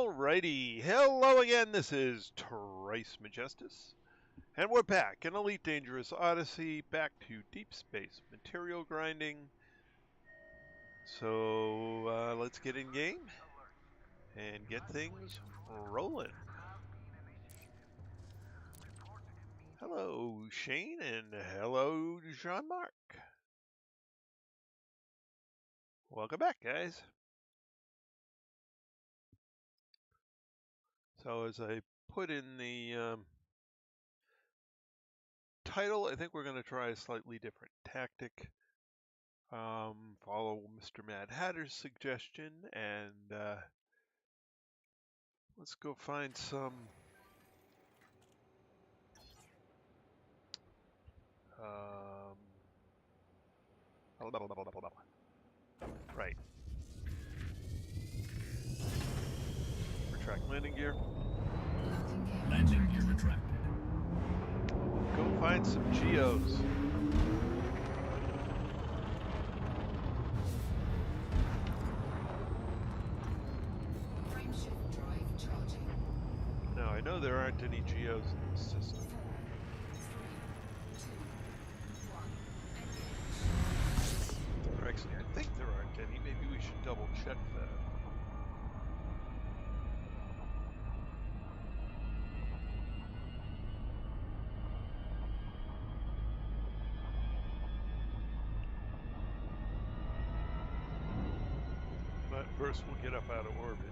Alrighty, hello again, this is Trice Majestus, and we're back in Elite Dangerous Odyssey, back to deep space material grinding. So let's get in game and get things rolling. Hello Shane and hello Jean-Marc. Welcome back, guys. So as I put in the title, I think we're going to try a slightly different tactic. Follow Mr. Mad Hatter's suggestion and let's go find some right. Retract landing gear. Landing gear retracted. Go find some geos. Frameshift drive charging. Now I know there aren't any geos in this system. 4, 3, 2, 1, engage. Or actually, I think there aren't any. Maybe we should double check that. But first we'll get up out of orbit here.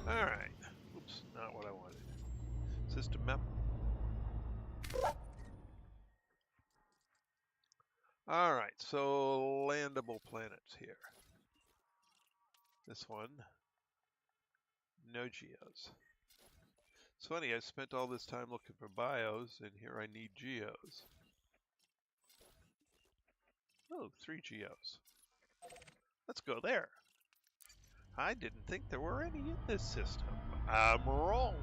Alright. Oops, not what I wanted. System map. Alright, so landable planets here. This one. No geos. It's funny, I spent all this time looking for bios, and here I need geos. Oh, 3 geos. Let's go there. I didn't think there were any in this system. I'm wrong.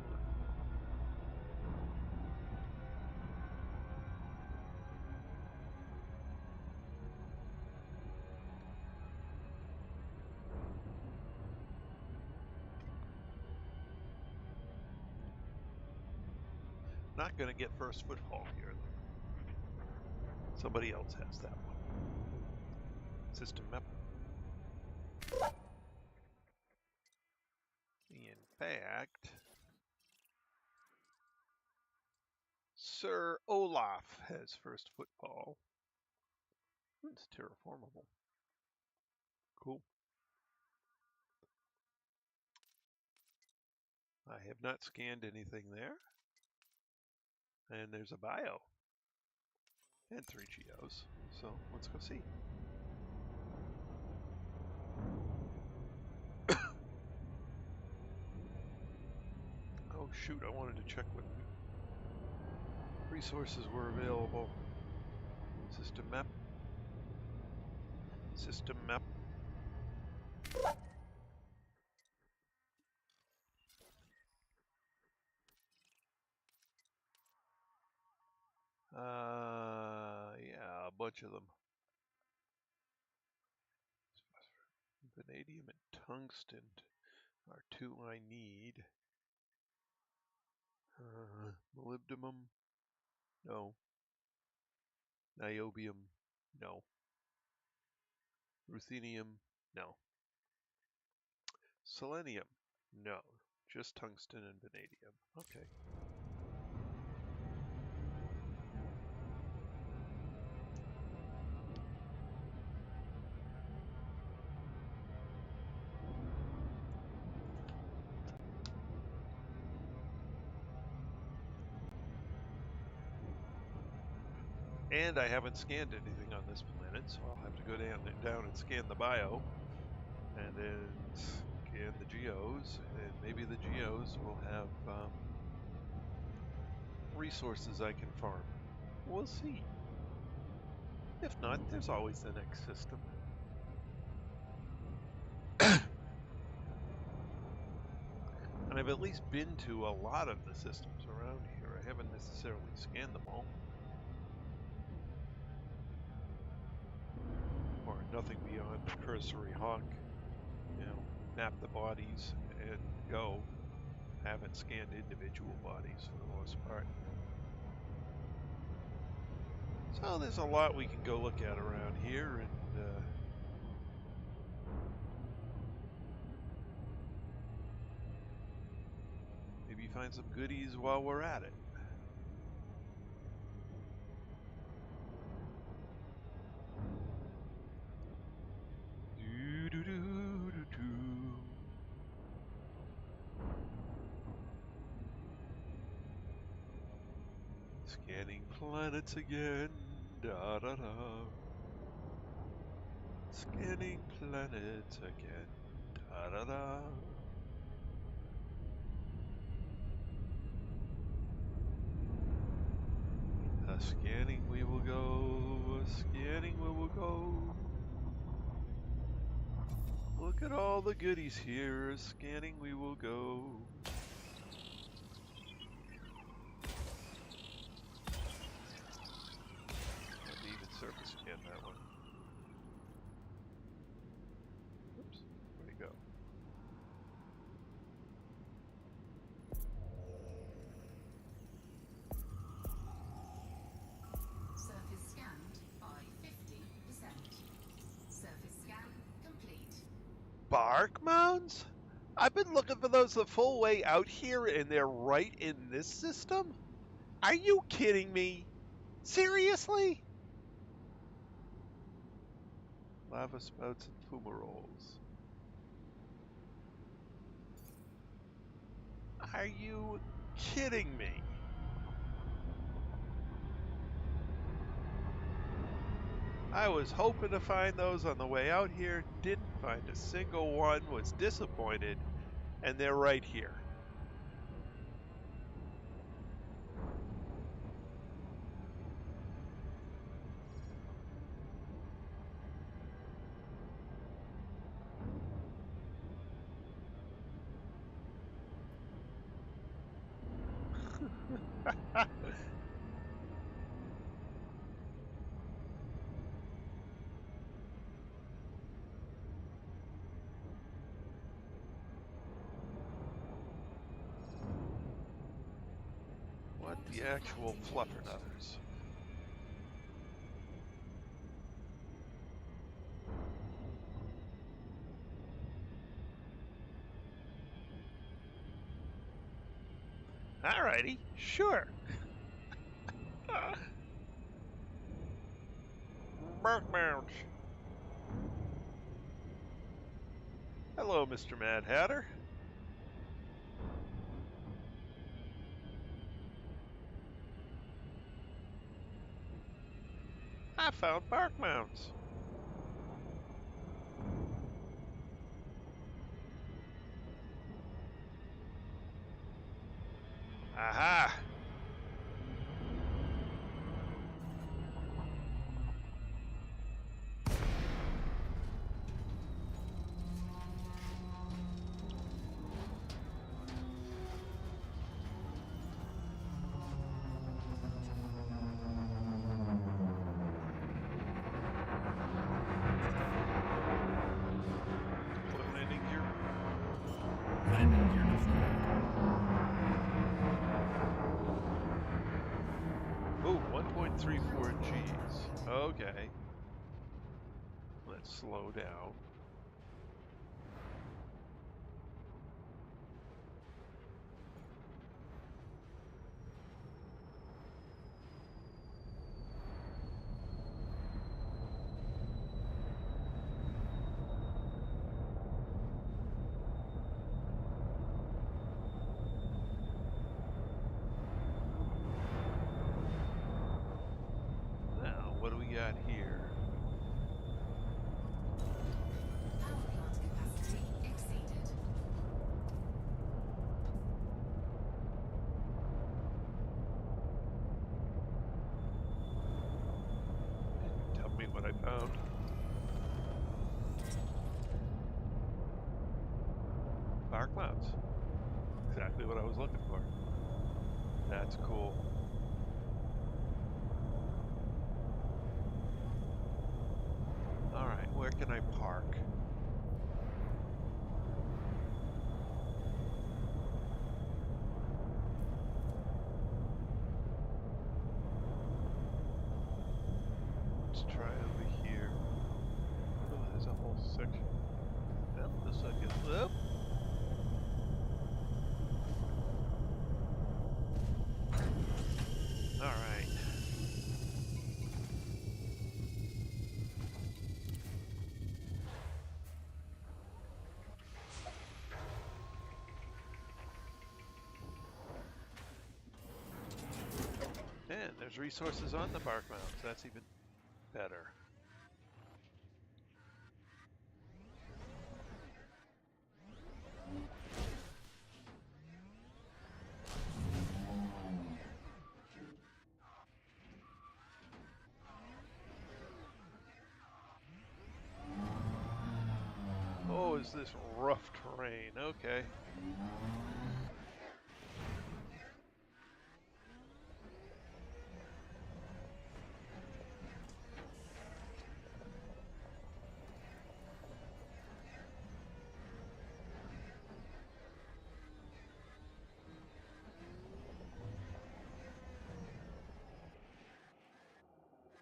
Not going to get first foothold here. Somebody else has that one. System map. In fact, Sir Olaf has first footfall. It's terraformable. Cool. I have not scanned anything there. And there's a bio. And 3 geos. So let's go see. Oh shoot, I wanted to check what resources were available. System map. System map. Yeah, a bunch of them. Vanadium and tungsten are 2 I need. Molybdenum, no. Niobium, no. Ruthenium, no. Selenium, no. Just tungsten and vanadium. Okay. And I haven't scanned anything on this planet, so I'll have to go down and scan the bio, and then scan the geos, and maybe the geos will have resources I can farm. We'll see. If not, there's always the next system. And I've at least been to a lot of the systems around here. I haven't necessarily scanned them all. Or nothing beyond cursory hawk. You know, map the bodies and go. Haven't scanned individual bodies for the most part. So there's a lot we can go look at around here, and maybe find some goodies while we're at it. Scanning planets again, da da da. Scanning planets again, da da da. Scanning we will go, scanning we will go. Look at all the goodies here, scanning we will go. Had to even surface scan that one. Oops, where'd he go? Surface scanned by 50%. Surface scan complete. Bark mounds? I've been looking for those the full way out here, and they're right in this system? Are you kidding me? Seriously? Lava spouts and fumaroles. Are you kidding me? I was hoping to find those on the way out here, didn't find a single one, was disappointed, and they're right here. What the actual fluffernutters? Alrighty, sure. Bark mounds. Hello, Mr. Mad Hatter. I found bark mounds. Aha! Landing gear. Landing gear deployed. Ooh, 1.34 Gs. Okay. Let's slow down. got here? Power plant capacity exceeded. Tell me what I found. Bark mounts. Exactly what I was looking for. That's cool. Alright, where can I park? Let's try over here. Oh, there's a whole section. Well, this I can flip. Alright. And there's resources on the bark mounts. That's even better. Oh, is this rough terrain? Okay.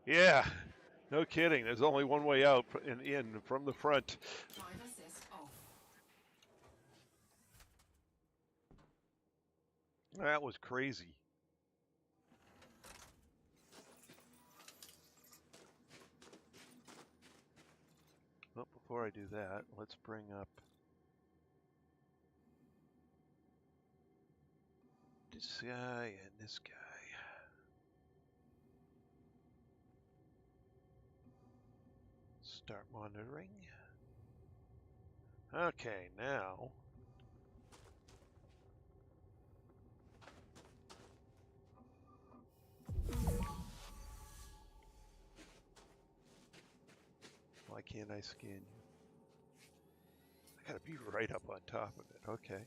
Yeah, no kidding. There's only one way out and in from the front. Drive assist off. That was crazy. Well, before I do that, let's bring up this guy and this guy. Start monitoring. Okay, now why can't I scan you? I gotta be right up on top of it. Okay.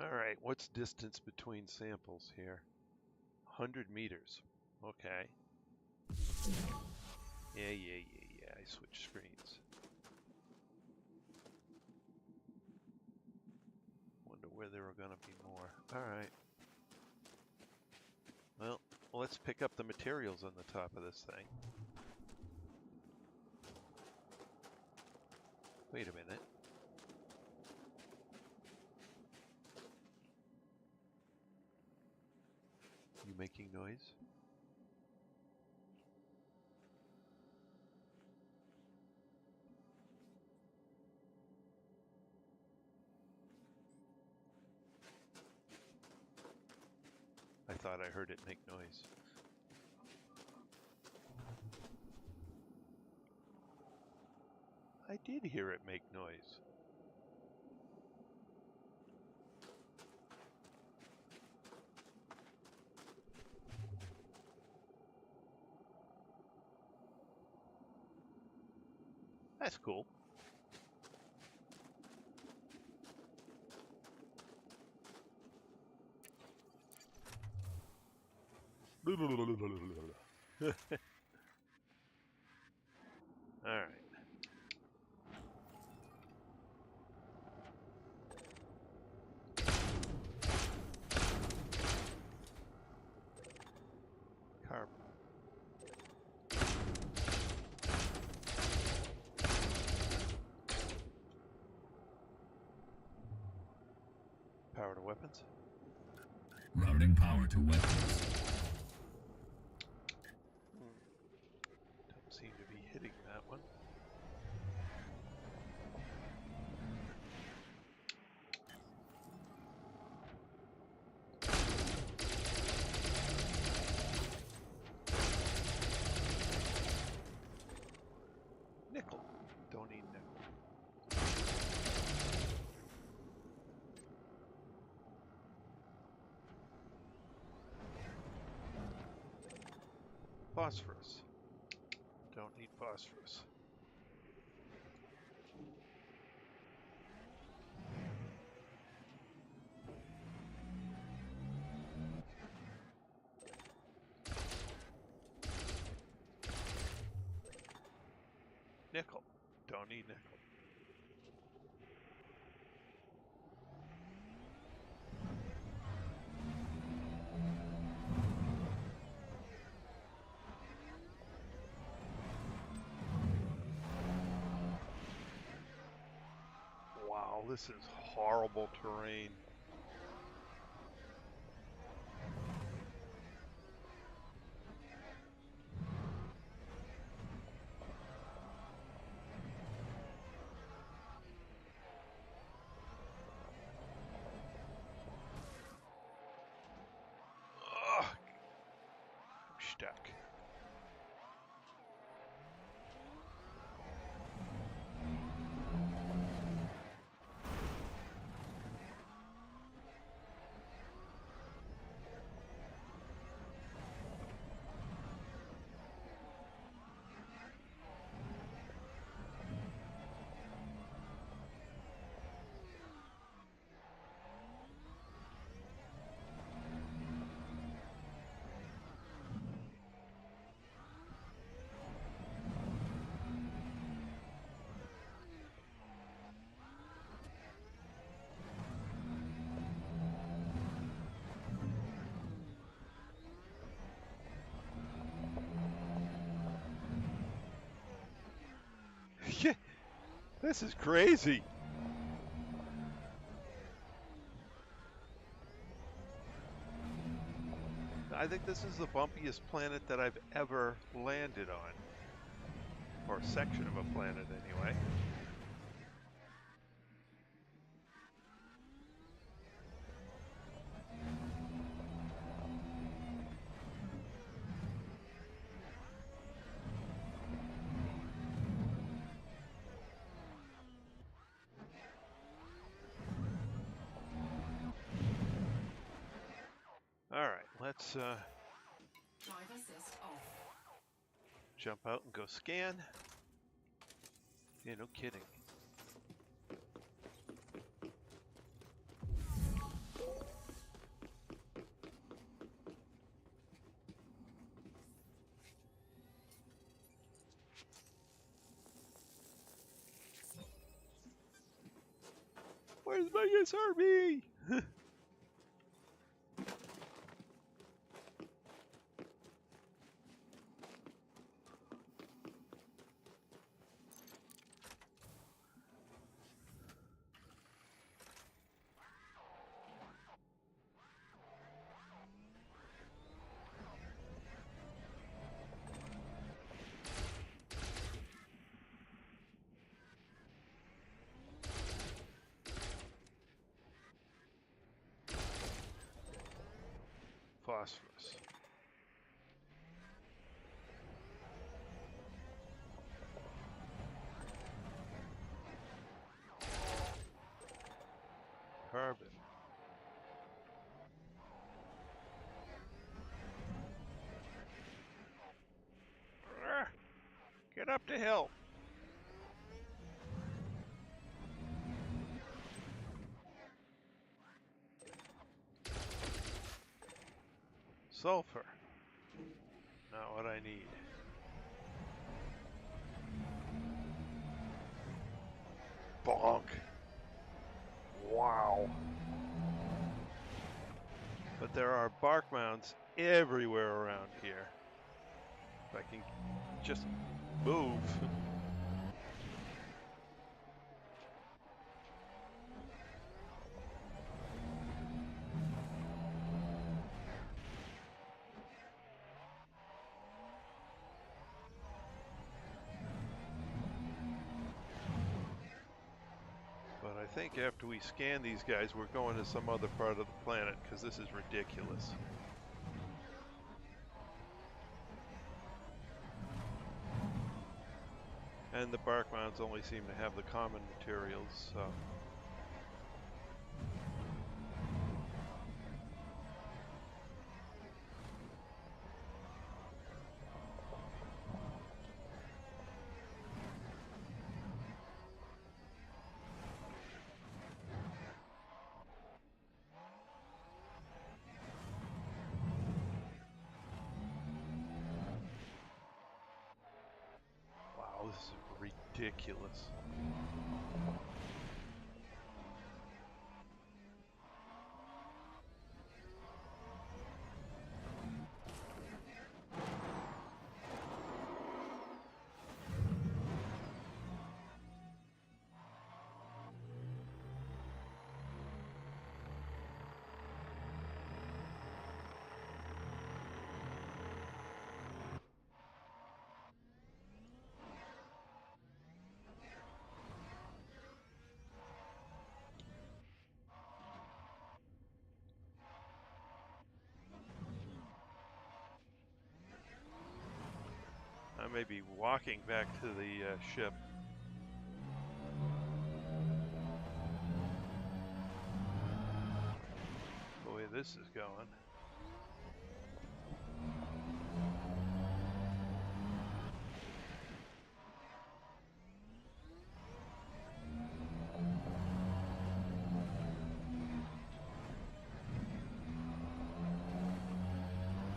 All right, what's distance between samples here? 100 meters. Okay. Yeah. I switched screens. Wonder where there were gonna be more. All right. Well, let's pick up the materials on the top of this thing. Wait a minute. You making noise? I thought I heard it make noise. I did hear it make noise. That's cool. All right. Carbon. Power to weapons. Routing power to weapons. Don't seem to be hitting that one. Phosphorus. Don't need phosphorus. Nickel. Don't need nickel. Wow, this is horrible terrain. Ugh. Stuck. This is crazy. I think this is the bumpiest planet that I've ever landed on. Or a section of a planet, anyway. Alright, let's Drive assist off. jump out and go scan. Yeah, no kidding. Where's my SRB? Phosphorus. Carbon. Get up the hill. Sulfur. Not what I need. Bonk. Wow. But there are bark mounds everywhere around here. If I can just move. But I think after we scan these guys, we're going to some other part of the planet because this is ridiculous. And the bark mounds only seem to have the common materials, so. ridiculous. I may be walking back to the ship. The way this is going.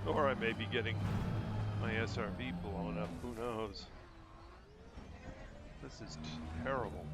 Or I may be getting my SRV blown up, who knows? This is terrible.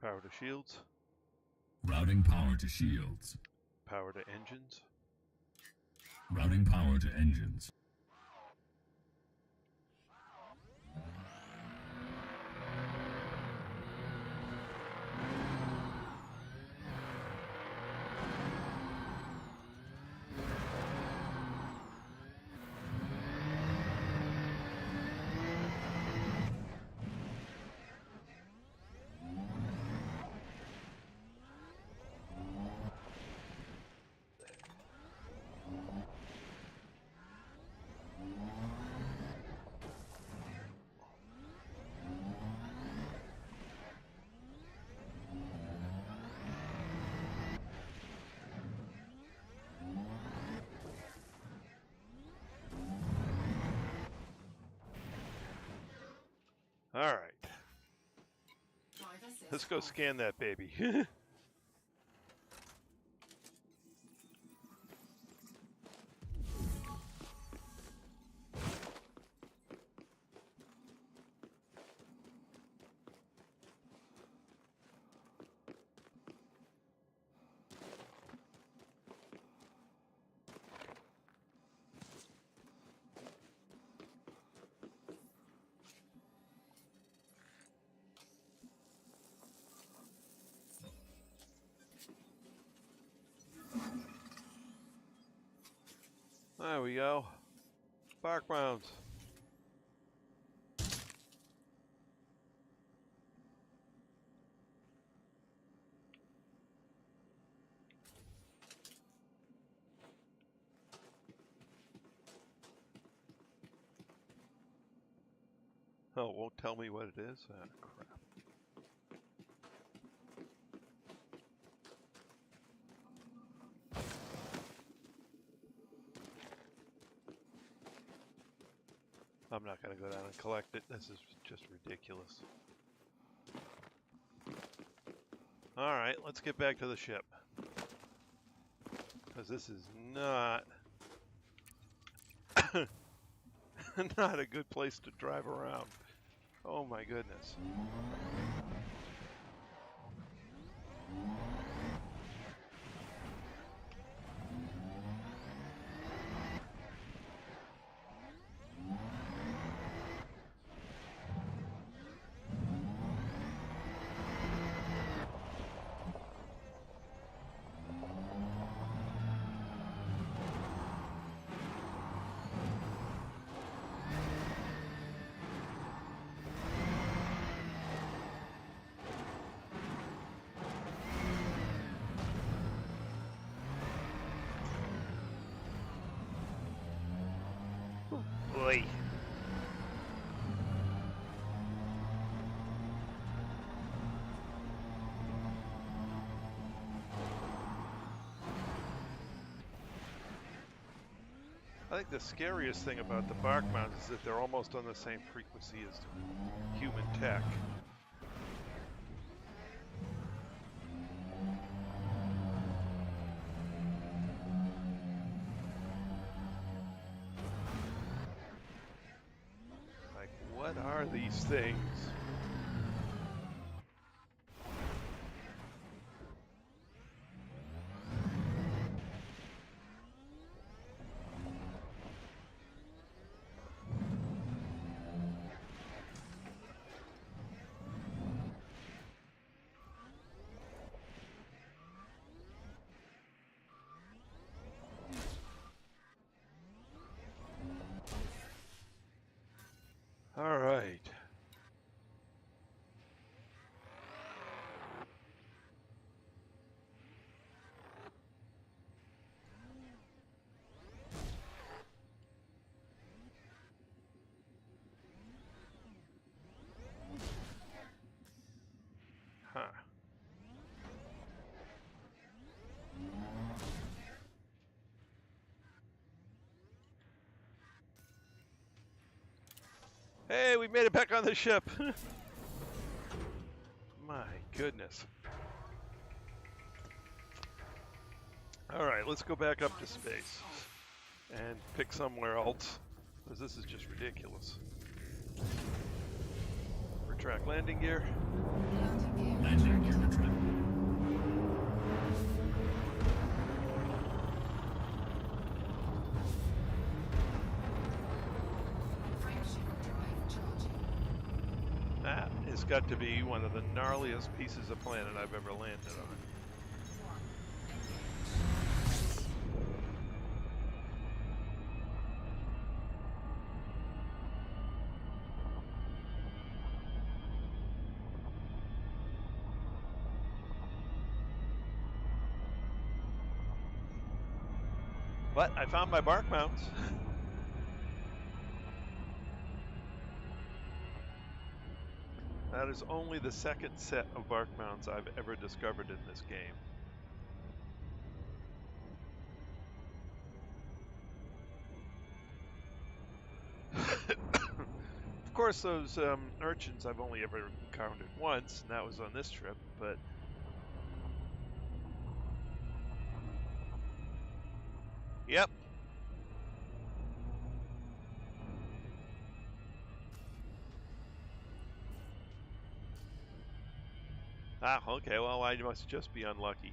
Power to shields. Routing power to shields. Power to engines. Routing power to engines. All right. Drive assist Let's go off. scan that baby. There we go. Bark mounds. Oh, it won't tell me what it is? Ah, crap. I'm not going to go down and collect it. This is just ridiculous. Alright, let's get back to the ship. Because this is not... not a good place to drive around. Oh my goodness. I think the scariest thing about the bark mounds is that they're almost on the same frequency as human tech. Like, what are these things? All right. Huh. Hey, we made it back on the ship. My goodness. All right, let's go back up to space and pick somewhere else, because this is just ridiculous. Retract landing gear. Landing gear retracted. That has got to be one of the gnarliest pieces of planet I've ever landed on. But I found my bark mounts. That is only the second set of bark mounts I've ever discovered in this game. Of course, those urchins I've only ever encountered once, and that was on this trip, but... Yep. Ah, okay, well, I must just be unlucky.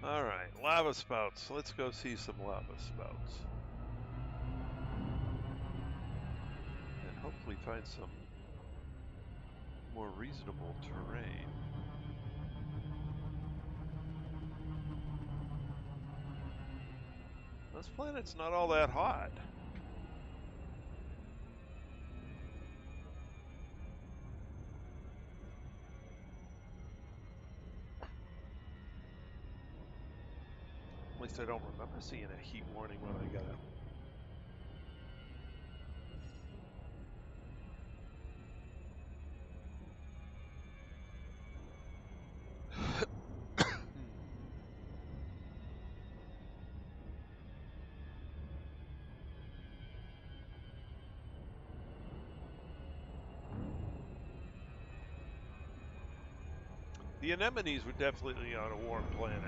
Alright, lava spouts. Let's go see some lava spouts. And hopefully find some more reasonable terrain. This planet's not all that hot. At least I don't remember seeing a heat warning when I got it. The anemones were definitely on a warm planet.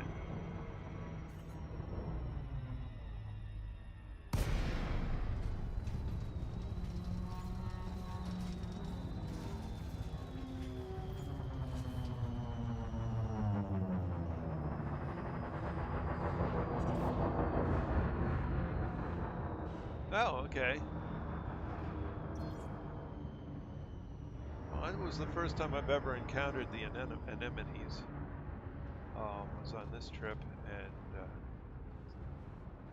Oh, okay. Well, it was the first time I've ever encountered the anemones. Was on this trip, and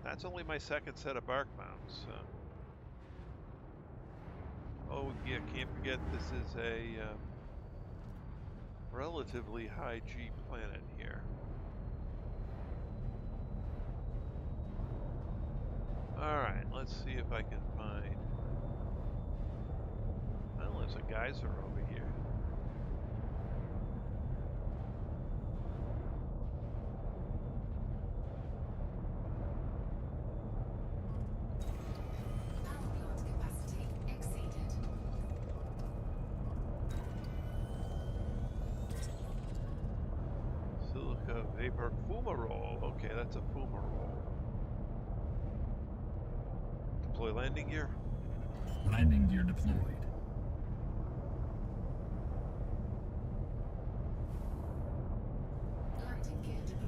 that's only my second set of bark mounts. Oh, yeah, can't forget this is a relatively high G planet here. Alright, let's see if I can find... Well, there's a geyser over here. Vapor fumarole. Okay, that's a fumarole. Deploy landing gear. Landing gear deployed. Landing gear deployed.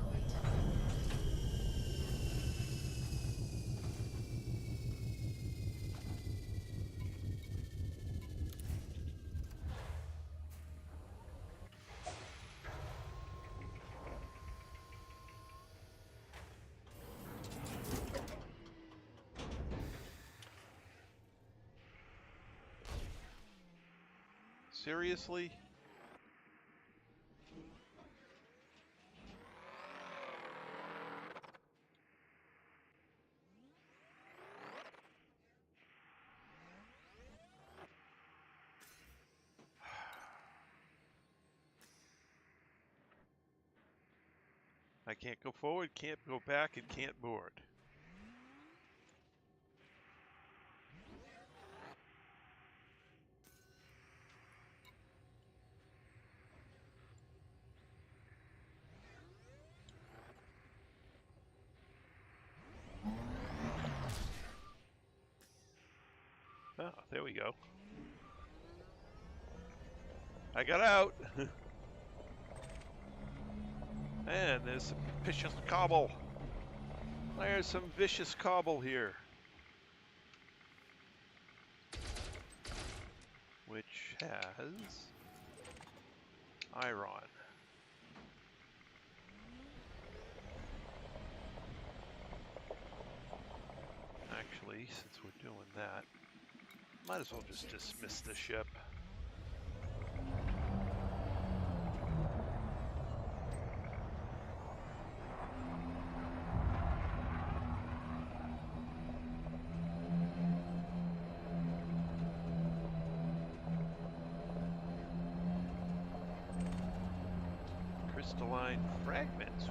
Seriously? I can't go forward, can't go back, and can't board. Oh, there we go. I got out. And there's some vicious cobble. There's some vicious cobble here. Which has iron. Actually, since we're doing that, might as well just dismiss the ship. Crystalline fragments.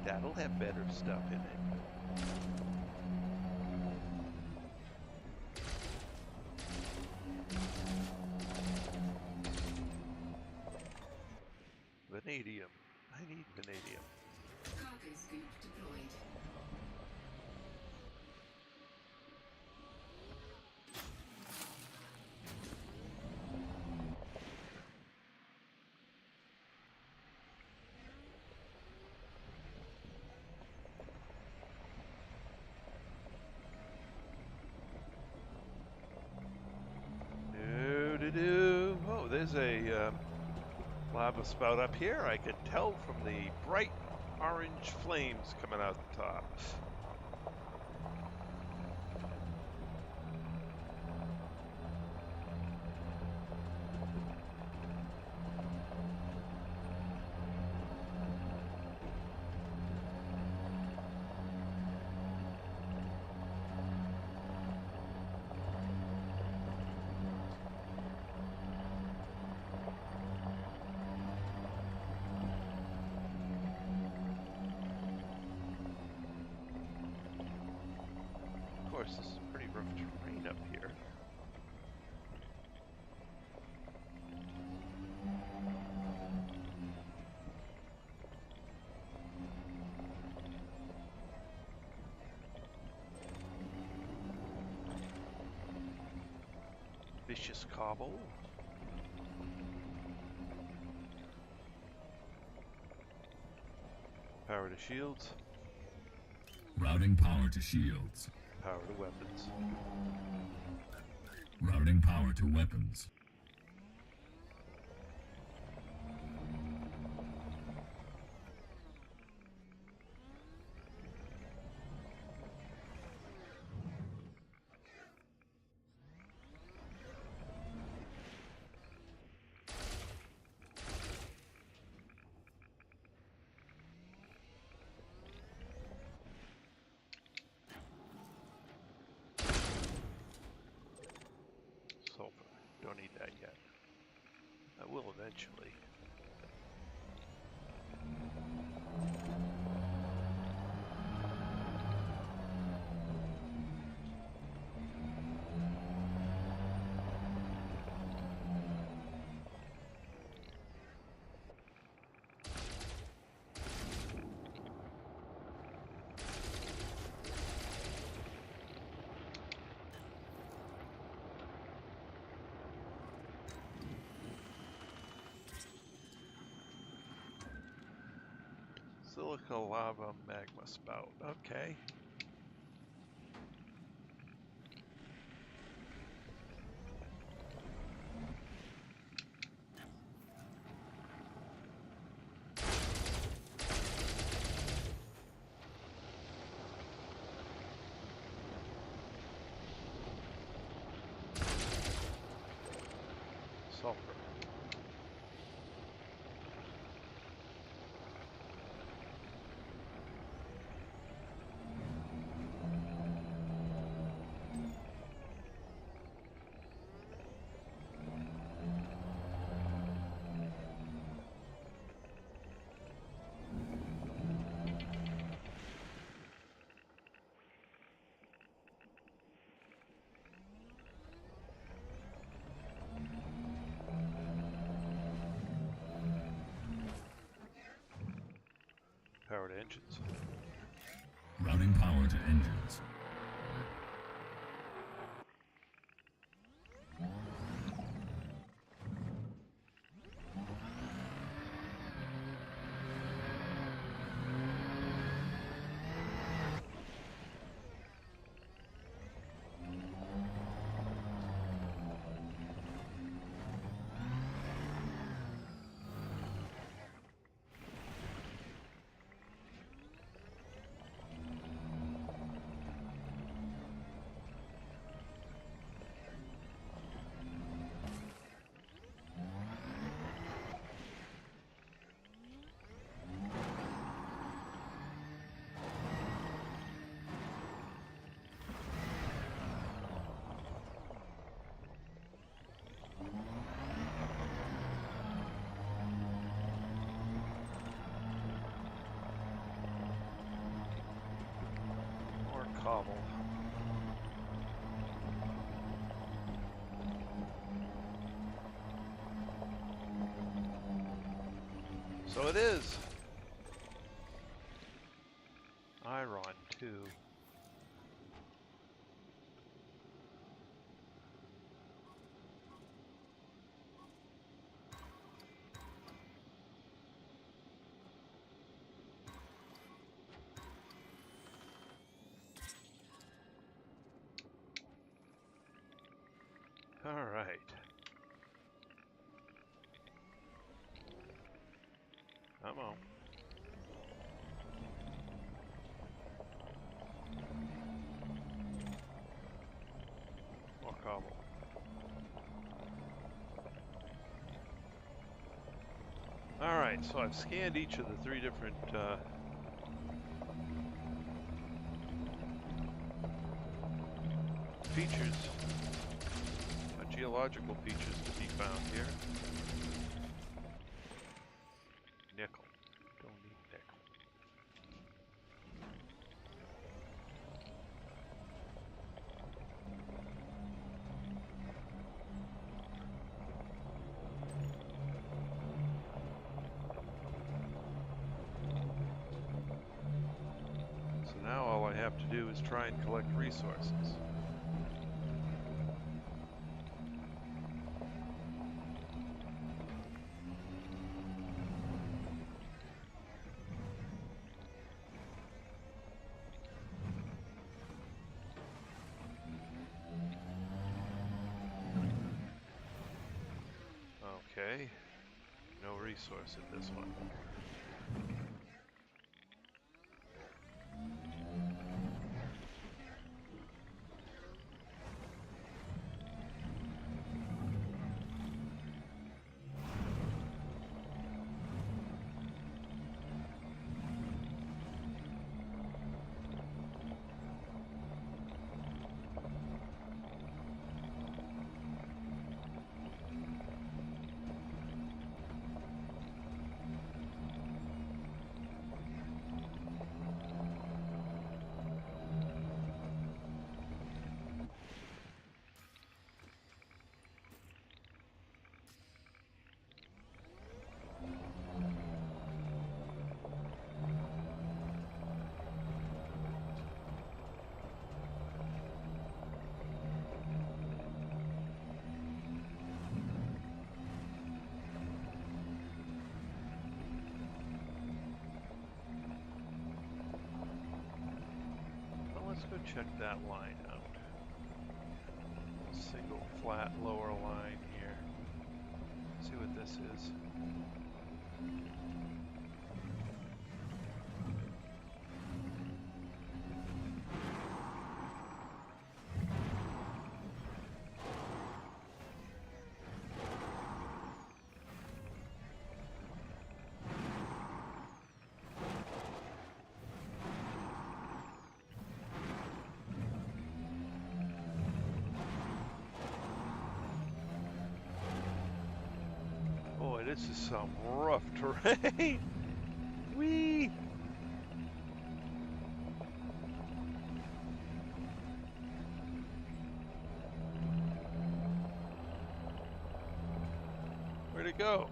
That'll have better stuff in it. Vanadium. I need vanadium. Cargo scoop deployed. Oh, there's a lava spout up here. I could tell from the bright orange flames coming out the top. Of course, this is pretty rough terrain up here. Vicious cobble. Power to shields. Routing power to shields. Power to weapons. Routing power to weapons. Sulfur. Don't need that yet. I will eventually. Silica lava magma spout. Okay. Sulfur. Power to engines. Routing power to engines. More cobble. So it is. Iron too. All right. Come on. More cobble. All right, so I've scanned each of the three different features, geological features to be found here. Nickel. Don't need nickel. So now all I have to do is try and collect resources. Okay, no resource in this one. check that line out. Single flat lower line here. See what this is. Boy, this is some rough terrain. Whee! Where'd it go?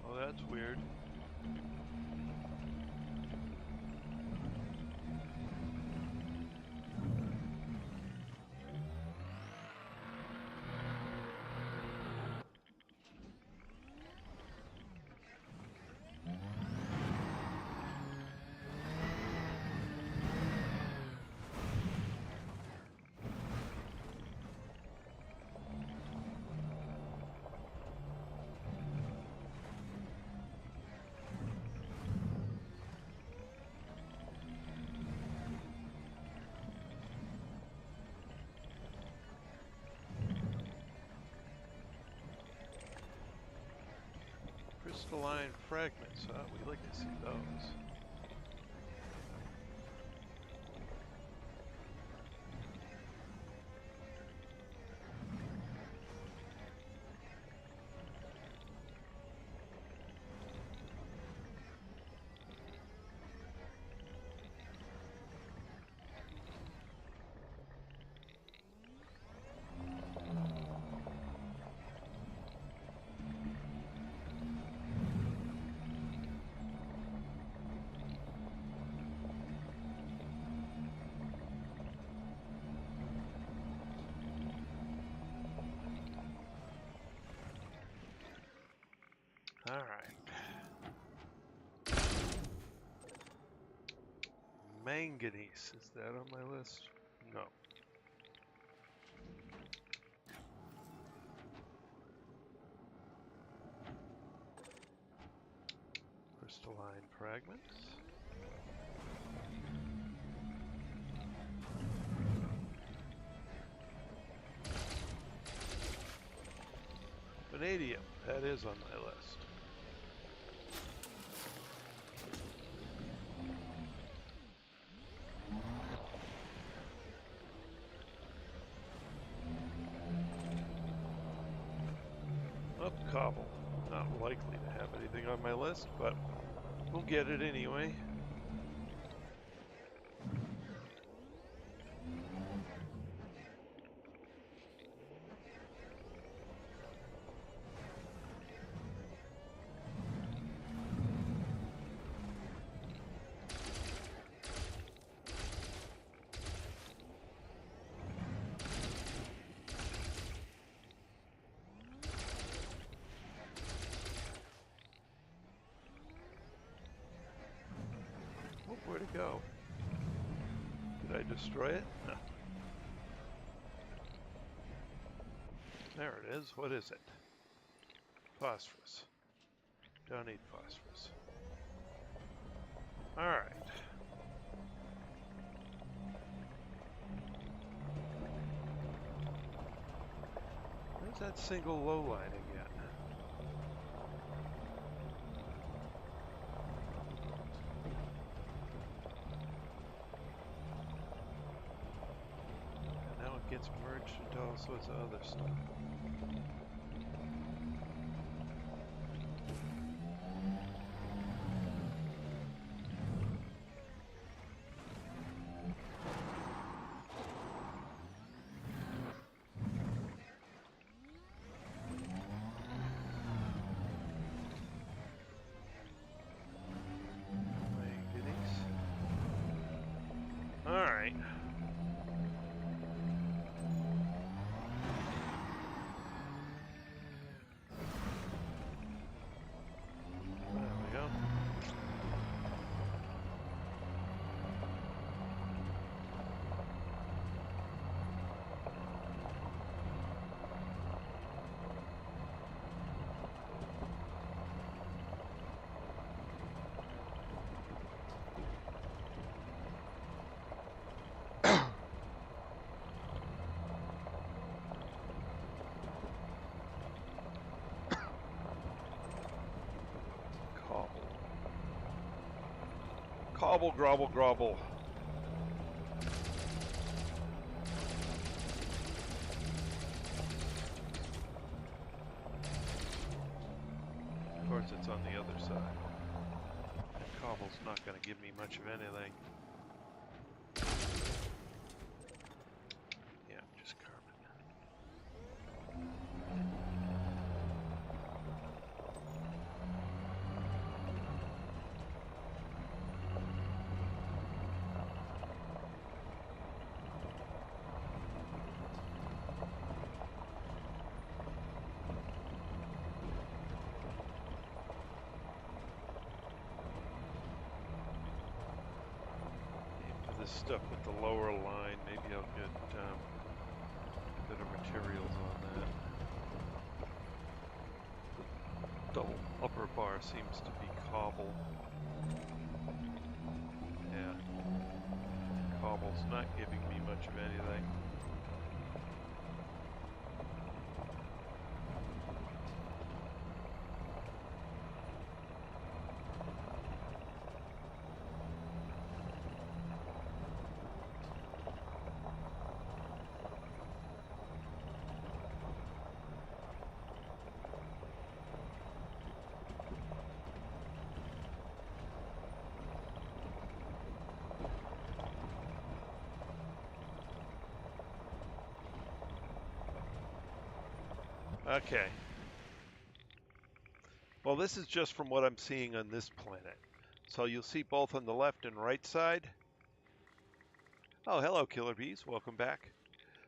Oh, that's weird. Crystalline fragments, huh? We'd like to see those. All right. Manganese, is that on my list? No. Crystalline fragments. Vanadium, that is on my list. Cobble. Not likely to have anything on my list, but we'll get it anyway. Where'd it go? Did I destroy it? No. There it is. What is it? Phosphorus. Don't need phosphorus. Alright. Where's that single low line again? Gets merged into all sorts of other stuff. All right. Cobble, grobble, grobble. Of course, it's on the other side. Cobble's not going to give me much of anything. Yeah, just carve it. This stuff with the lower line, maybe I'll get better materials on that. The double upper bar seems to be cobble. Yeah, cobble's not giving me much of anything. Okay. Well, this is just from what I'm seeing on this planet. So you'll see both on the left and right side. Oh, hello, Killer Bees. Welcome back.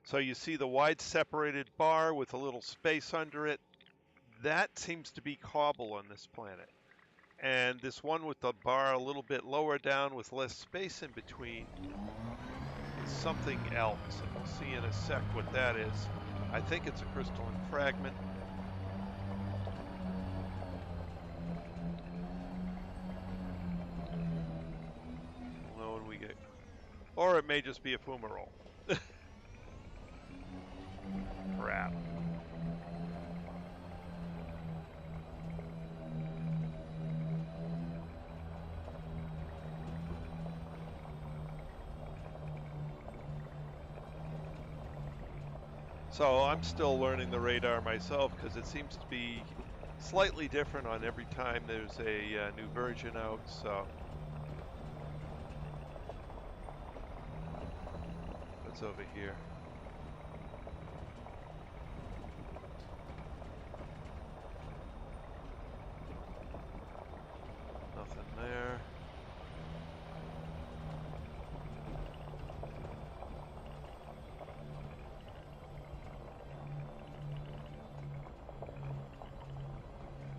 So you see the wide separated bar with a little space under it. That seems to be cobble on this planet. And this one with the bar a little bit lower down with less space in between is something else. And we'll see in a sec what that is. I think it's a crystalline fragment. We'll know when we get... Or it may just be a fumarole. Crap. So I'm still learning the radar myself because it seems to be slightly different on every time there's a new version out. So what's over here? Nothing there.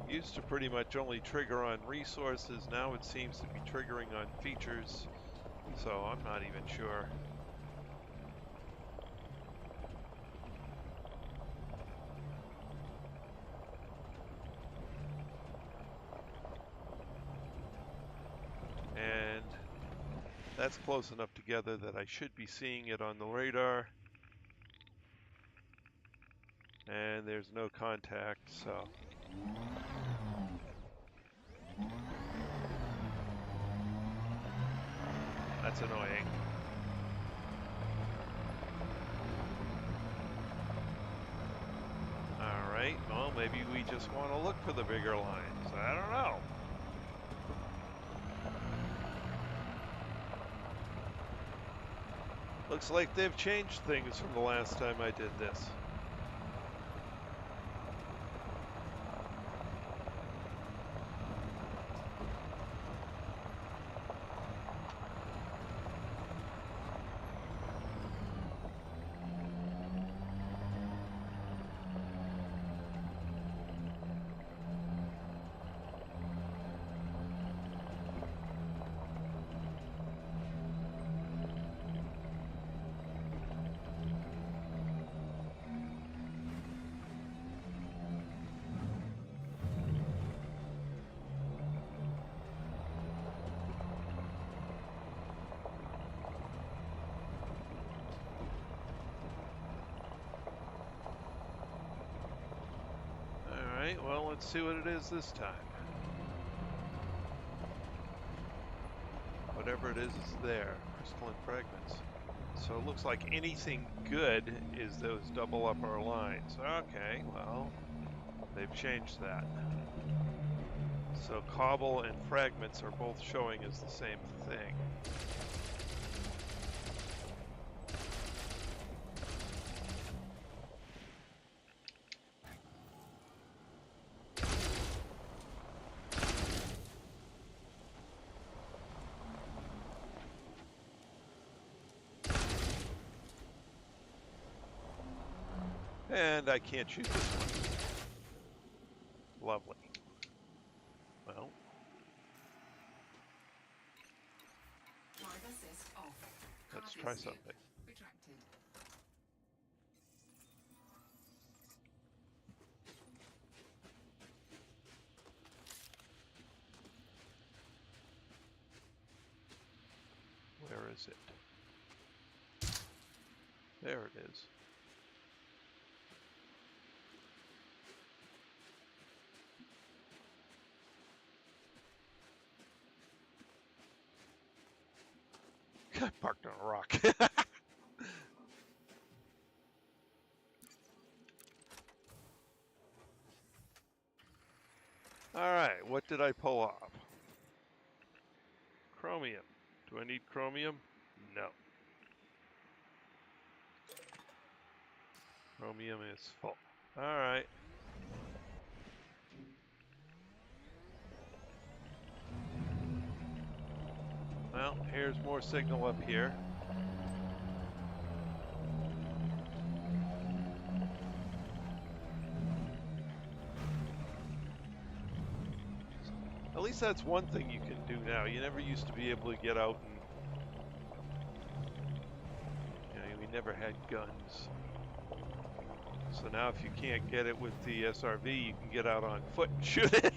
Used to pretty much only trigger on resources. Now it seems to be triggering on features. So I'm not even sure. And that's close enough together that I should be seeing it on the radar. And there's no contact, so... That's annoying. Alright, well maybe we just want to look for the bigger lines. I don't know. Looks like they've changed things from the last time I did this. Alright, well, let's see what it is this time. What whatever it is there. Crystalline fragments. So it looks like anything good is those double upper lines. Okay, well, they've changed that. So cobble and fragments are both showing as the same thing. And I can't shoot this one. Lovely. Well, Drive assist off. let's Cargo try scope something. retracted. Where is it? There it is. I parked on a rock. Alright, what did I pull off? Chromium. Do I need chromium? No. Chromium is full. Alright. Well, here's more signal up here. At least that's one thing you can do now. You never used to be able to get out and, we never had guns. So now if you can't get it with the SRV, you can get out on foot and shoot it.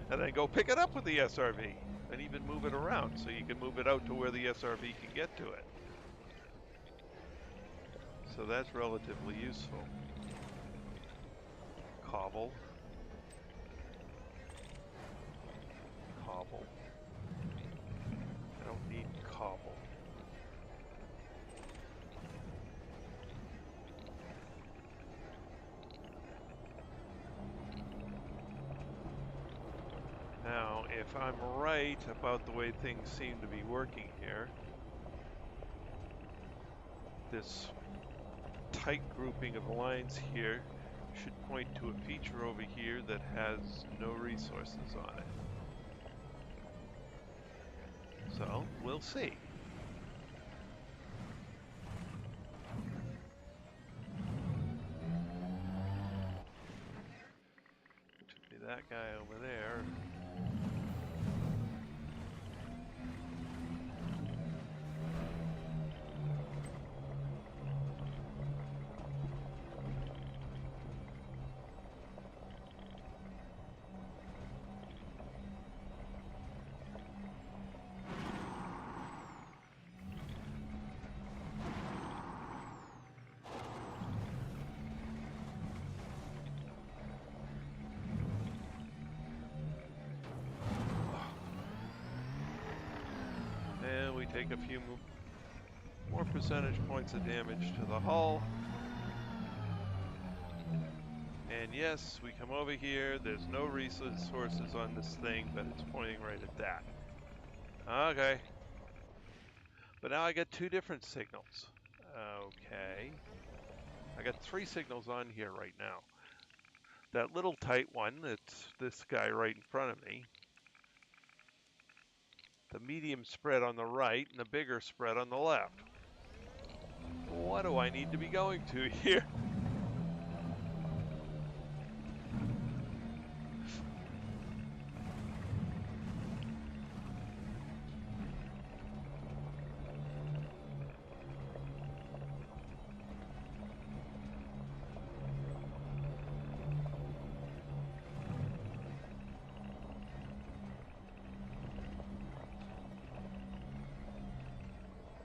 And then go pick it up with the SRV. And even move it around so you can move it out to where the SRV can get to it. So that's relatively useful. Cobble. Cobble. I don't need cobble. Now, if I'm right about the way things seem to be working here, this tight grouping of lines here should point to a feature over here that has no resources on it. So, we'll see. Should be that guy over there. And we take a few more percentage points of damage to the hull. And yes, we come over here, there's no resources on this thing, but it's pointing right at that. Okay. But now I got two different signals. Okay. I got three signals on here right now. That little tight one, that's this guy right in front of me. The medium spread on the right and the bigger spread on the left. What do I need to be going to here?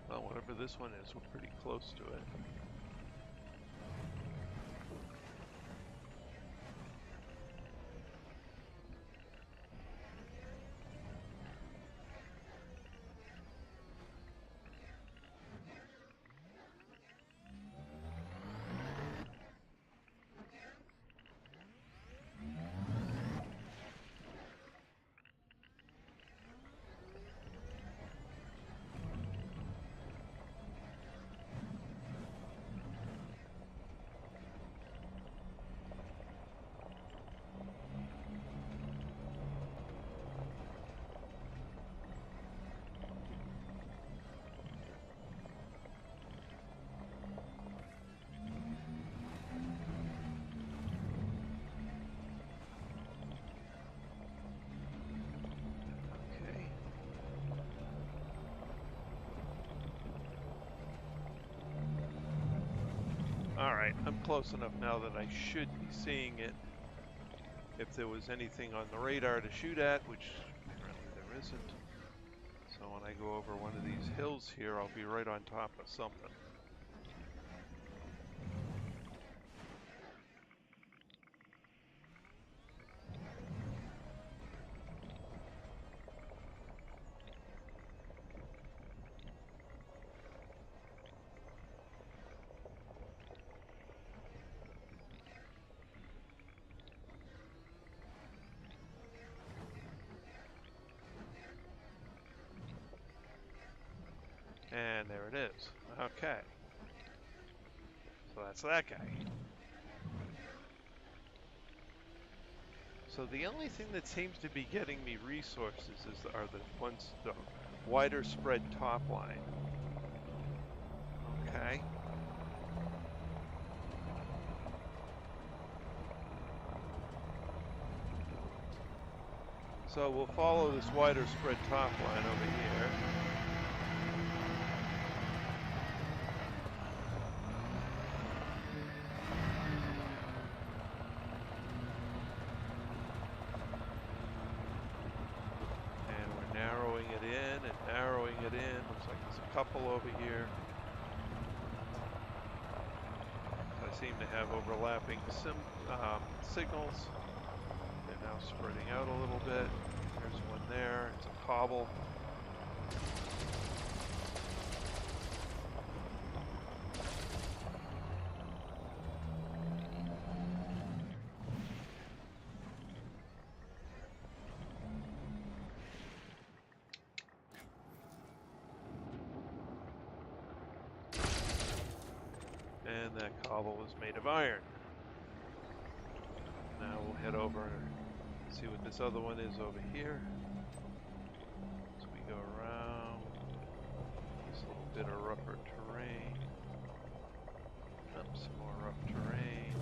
Well, whatever this one is, we're pretty close to it. Alright, I'm close enough now that I should be seeing it. If there was anything on the radar to shoot at, which apparently there isn't. So when I go over one of these hills here, I'll be right on top of something. And there it is. Okay. So that's that guy. So the only thing that seems to be getting me resources are the wider spread top line. Okay. So we'll follow this wider spread top line over here. And we're narrowing it in and narrowing it in. Looks like there's a couple over here. I seem to have overlapping signals. They're now spreading out a little bit. There's one there. It's a cobble. And that cobble is made of iron. Now we'll head over and see what this other one is over here. As we go around this little bit of rougher terrain. Up some more rough terrain.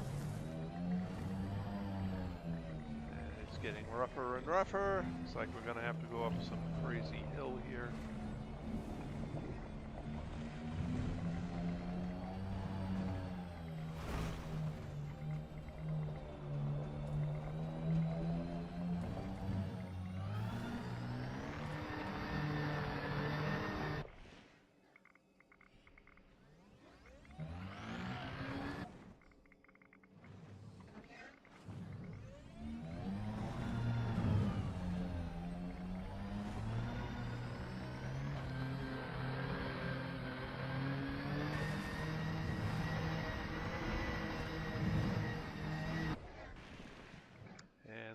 And it's getting rougher and rougher. Looks like we're gonna have to go up some crazy hill here.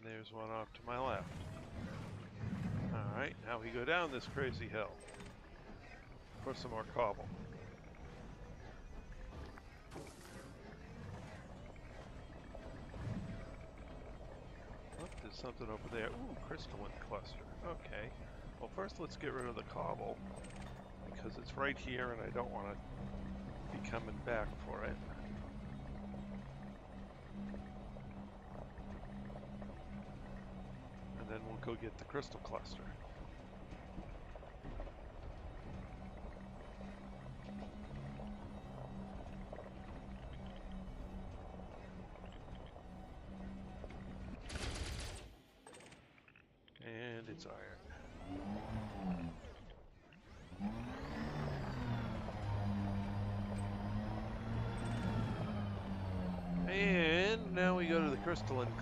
There's one off to my left. Alright, now we go down this crazy hill for some more cobble. Oh, there's something over there. Ooh, crystalline cluster. Okay. Well, first let's get rid of the cobble because it's right here and I don't want to be coming back for it. Then we'll go get the crystal cluster. And it's iron. And now we go to the crystalline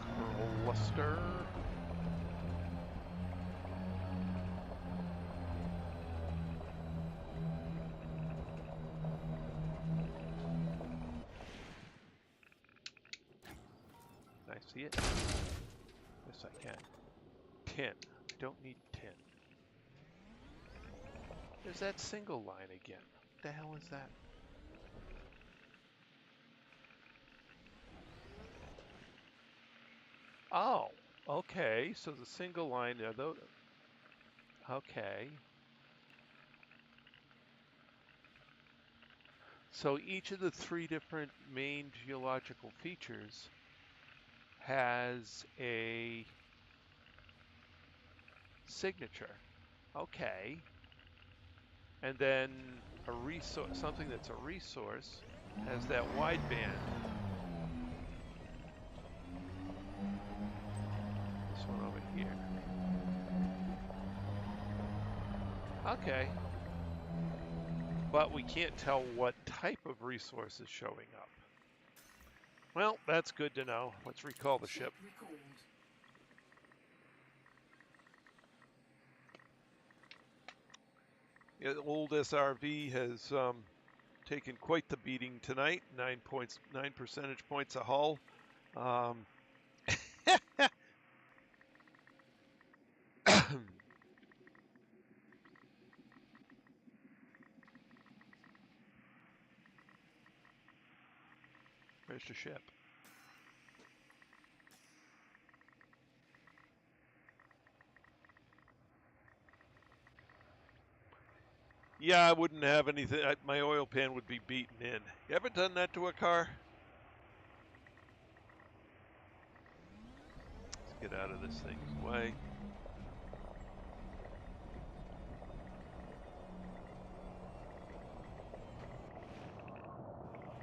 cluster. See it? Yes, I can. Tin. I don't need tin. There's that single line again. What the hell is that? Oh, okay. So the single line are those. Okay. So each of the three different main geological features has a signature. Okay. And then a resource, something that's a resource has that wideband. This one over here. Okay. But we can't tell what type of resource is showing up. Well, that's good to know. Let's recall the ship. Recalled. The old SRV has taken quite the beating tonight. 9 percentage points a hull. Where's the ship? Yeah, I wouldn't have anything. My oil pan would be beaten in. You ever done that to a car? Let's get out of this thing's way.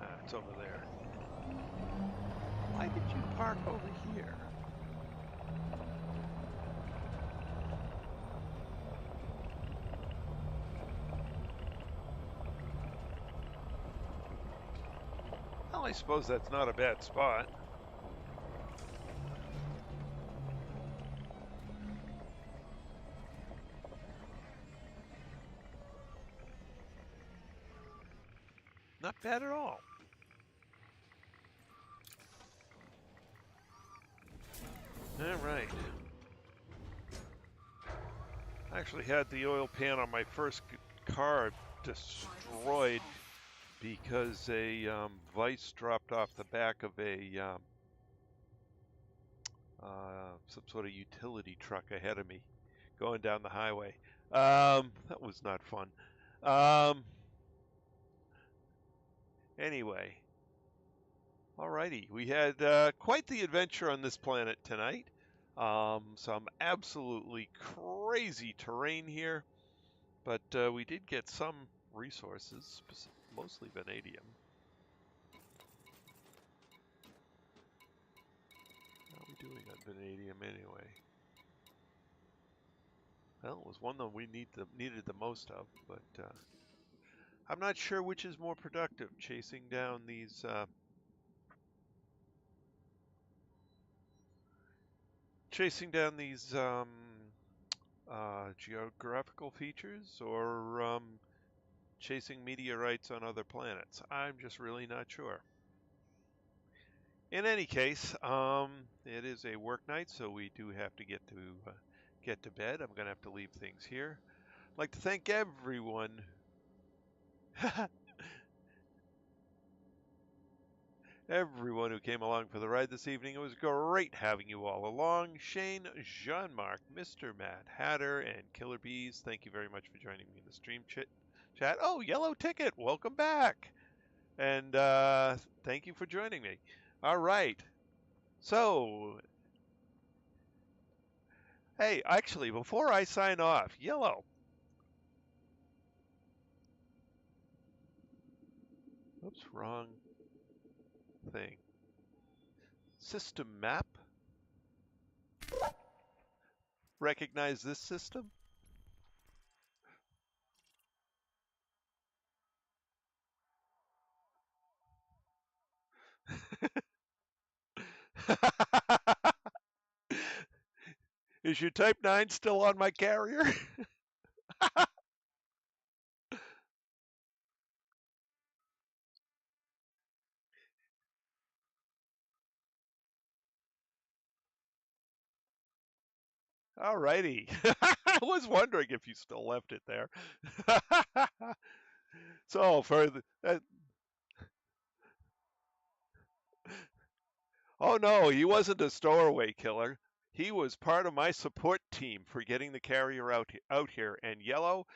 Ah, it's over there. Why did you park over here? Well, I suppose that's not a bad spot. Not bad at all. All right. I actually had the oil pan on my first car destroyed because a vise dropped off the back of a some sort of utility truck ahead of me going down the highway. That was not fun. Anyway, alrighty, we had quite the adventure on this planet tonight. Some absolutely crazy terrain here, but we did get some resources, mostly vanadium. How are we doing on vanadium anyway? Well, it was one that we needed the most of, but I'm not sure which is more productive, chasing down these geographical features or chasing meteorites on other planets. I'm just really not sure. In any case, it is a work night, so we do have to get to bed. I'm going to have to leave things here. I'd like to thank everyone. Everyone who came along for the ride this evening. It was great having you all along. Shane, Jean-Marc, Mr. Mad Hatter, and Killer Bees, thank you very much for joining me in the stream chat. Oh, Yellow Ticket, welcome back. And thank you for joining me. All right. So, hey, actually, before I sign off, Yellow. Oops, wrong thing. System map. Recognize this system? Is your Type 9 still on my carrier? All righty. I was wondering if you still left it there. So for the, oh no, he wasn't a stowaway killer. He was part of my support team for getting the carrier out here. And Yellow,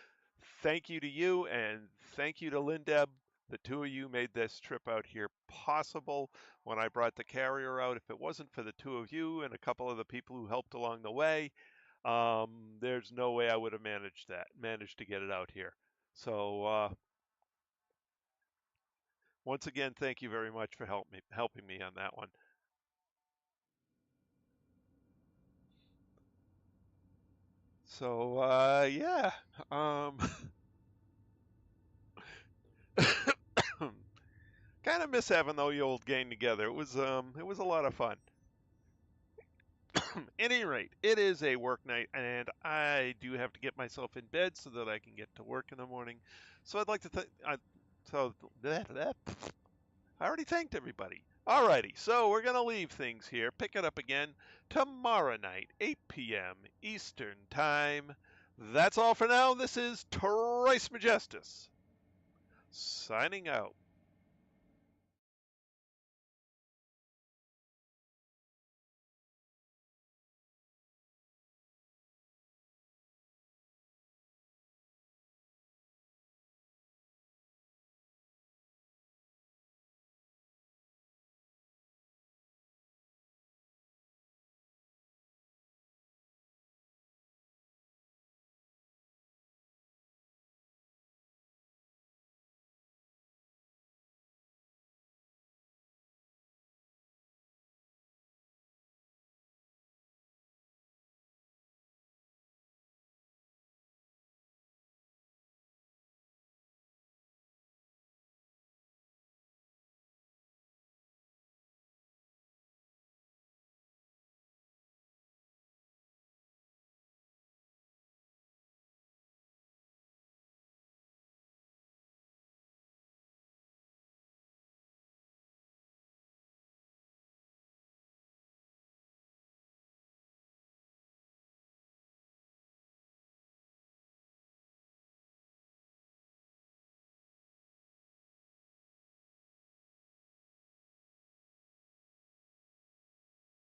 thank you to you and thank you to Lindeb. The two of you made this trip out here possible when I brought the carrier out. If it wasn't for the two of you and a couple of the people who helped along the way, there's no way I would have managed to get it out here. So Once again, thank you very much for helping me on that one. So yeah, kind of miss having the old gang together. It was a lot of fun. At any rate, it is a work night, and I do have to get myself in bed so that I can get to work in the morning. So I'd like to I already thanked everybody. Alrighty, so we're gonna leave things here. Pick it up again tomorrow night, 8 p.m. Eastern Time. That's all for now. This is Trice Majestus signing out.